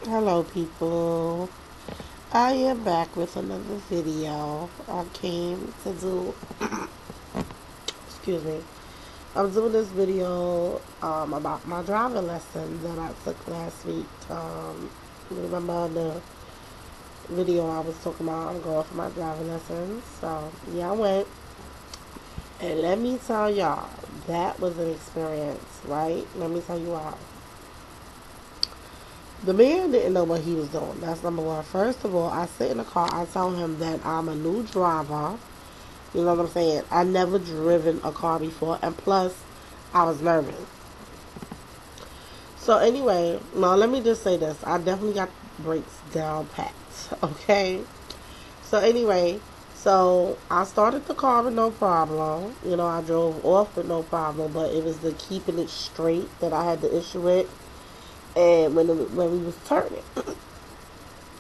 Hello people, I am back with another video. I came to do, excuse me, I'm doing this video about my driving lesson that I took last week. You remember the video I was talking about, I'm going for my driving lessons. So yeah, I went, and let me tell y'all, that was an experience, right? Let me tell you why. The man didn't know what he was doing. That's number one. First of all, I sit in the car. I tell him that I'm a new driver. You know what I'm saying? I never driven a car before, and plus, I was nervous. So anyway, now let me just say this: I definitely got brakes down pat. Okay. So anyway, so I started the car with no problem. You know, I drove off with no problem, but it was the keeping it straight that I had the issue with. And when we was turning,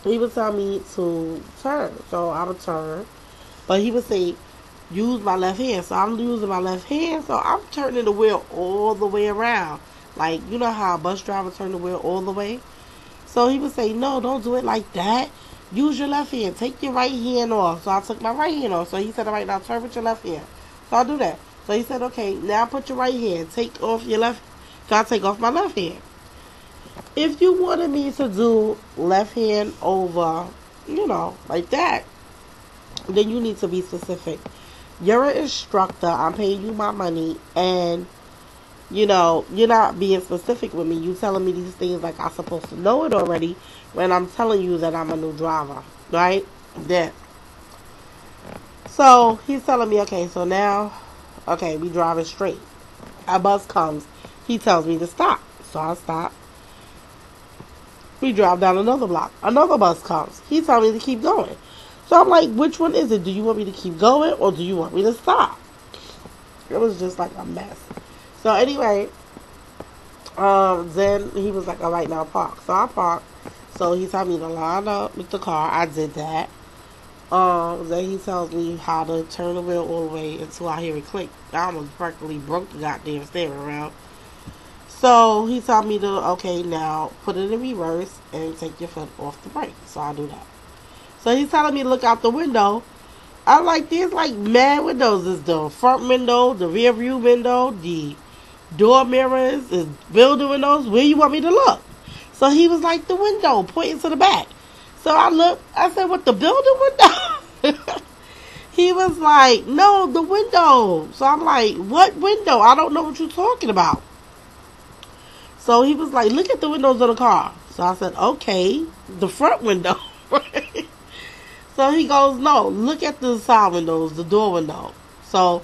he would tell me to turn, so I would turn, but he would say use my left hand, so I'm using my left hand, so I'm turning the wheel all the way around, like you know how a bus driver turn the wheel all the way. So he would say, no, don't do it like that. Use your left hand. Take your right hand off. So I took my right hand off. So he said, all right, now turn with your left hand. So I do that. So he said, okay, now put your right hand. Take off your left. So I take off my left hand. If you wanted me to do left hand over, like that, then you need to be specific. You're an instructor. I'm paying you my money, and you're not being specific with me. You telling me these things like I'm supposed to know it already when I'm telling you that I'm a new driver, right? Then, so he's telling me, okay, so now, okay, we driving straight. A bus comes. He tells me to stop, so I stop. We drive down another block. Another bus comes. He tells me to keep going. So I'm like, which one is it? Do you want me to keep going or do you want me to stop? It was just like a mess. So anyway, then he was like, all right, now park. So I parked. So he told me to line up with the car. I did that. Then he tells me how to turn the wheel all the way until I hear it click. I almost practically broke the goddamn steering around. So he told me to, okay, now put it in reverse and take your foot off the brake. So I do that. So he's telling me to look out the window. I'm like, there's like mad windows. There's the front window, the rear view window, the door mirrors, the building windows. Where you want me to look? So he was like, the window, pointing to the back. So I looked, I said, what, the building window? He was like, no, the window. So I'm like, what window? I don't know what you're talking about. So he was like, look at the windows of the car. So I said, okay, the front window. So he goes, no, look at the side windows, the door window. So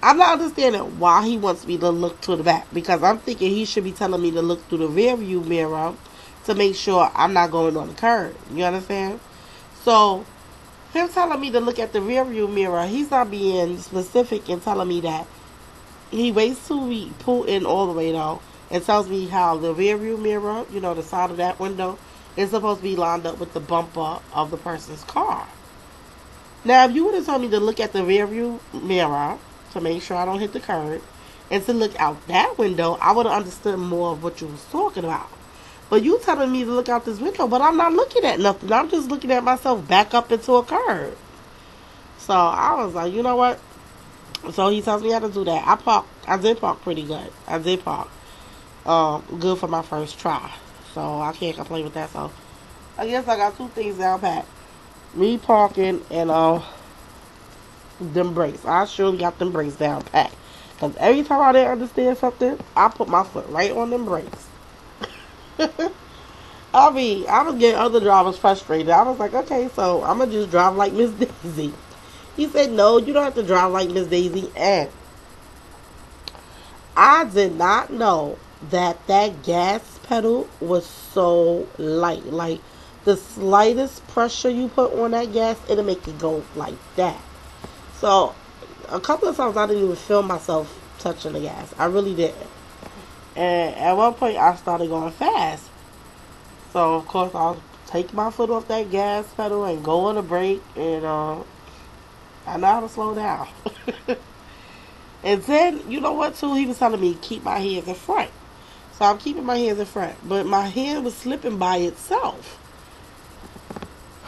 I'm not understanding why he wants me to look to the back, because I'm thinking he should be telling me to look through the rear view mirror to make sure I'm not going on the curb. You understand? So him telling me to look at the rear view mirror, he's not being specific in telling me that. He waits till we pull in all the way though and tells me how the rear view mirror, the side of that window, is supposed to be lined up with the bumper of the person's car. Now, if you would have told me to look at the rear view mirror to make sure I don't hit the curb and to look out that window, I would have understood more of what you was talking about. But you telling me to look out this window, but I'm not looking at nothing. I'm just looking at myself back up into a curb. So I was like, you know what? So he tells me how to do that. I did park pretty good. I did park good for my first try. So I can't complain with that. So I guess I got two things down pat. Me parking and them brakes. I surely got them brakes down pat. Because every time I didn't understand something, I put my foot right on them brakes. I was getting other drivers frustrated. I was like, okay, so I'm going to just drive like Miss Daisy. He said, no, you don't have to drive like Miss Daisy. And I did not know that gas pedal was so light. Like, the slightest pressure you put on that gas, it'll make it go like that. So, a couple of times I didn't even feel myself touching the gas. I really didn't. And at one point, I started going fast. So, of course, I'll take my foot off that gas pedal and go on the brake. And I know how to slow down. And then, you know what, too? He was telling me keep my hands in front. So I'm keeping my hands in front. But my hand was slipping by itself.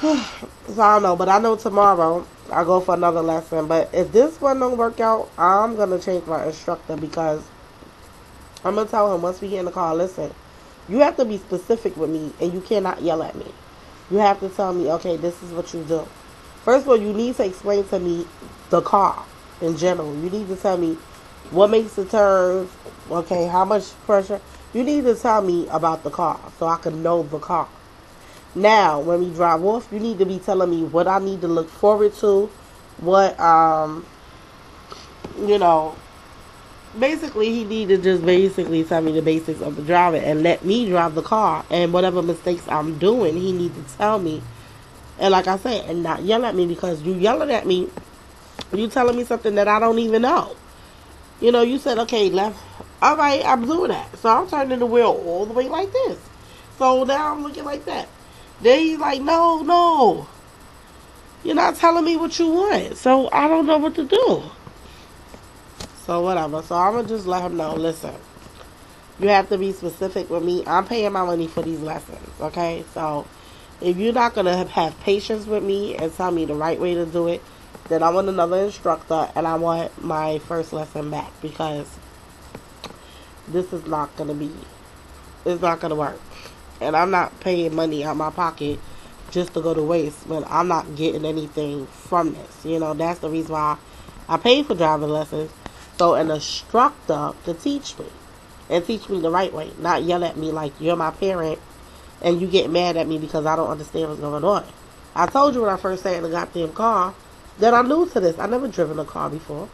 So I don't know, but I know tomorrow I'll go for another lesson. But if this one don't work out, I'm gonna change my instructor because I'm gonna tell him once we get in the car, listen, you have to be specific with me and you cannot yell at me. You have to tell me, okay, this is what you do. First of all, you need to explain to me the car in general. You need to tell me what makes the turns, okay, how much pressure. You need to tell me about the car so I can know the car. Now, when we drive off, you need to be telling me what I need to look forward to, what, you know, basically he need to just basically tell me the basics of the driving and let me drive the car. And whatever mistakes I'm doing, he need to tell me. And like I said, and not yell at me because you yelling at me, you telling me something that I don't even know. You know, you said, okay, left. All right, I'm doing that. So I'm turning the wheel all the way like this. So now I'm looking like that. Then he's like, no. You're not telling me what you want. So I don't know what to do. So whatever. So I'm going to just let him know, listen, you have to be specific with me. I'm paying my money for these lessons, okay? So if you're not going to have patience with me and tell me the right way to do it, then I want another instructor and I want my first lesson back because this is not going to be, it's not going to work. And I'm not paying money out of my pocket just to go to waste when I'm not getting anything from this. You know, that's the reason why I paid for driving lessons. So an instructor to teach me and teach me the right way, not yell at me like you're my parent and you get mad at me because I don't understand what's going on. I told you when I first sat in the goddamn car that I'm new to this. I never driven a car before.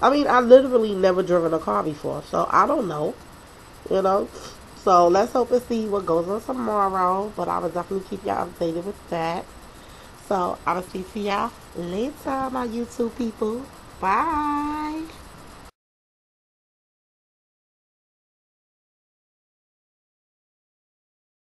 I mean, I literally never driven a car before, so I don't know, you know. So let's hope and see what goes on tomorrow, but I will definitely keep y'all updated with that. So I will speak to y'all later, my YouTube people. Bye.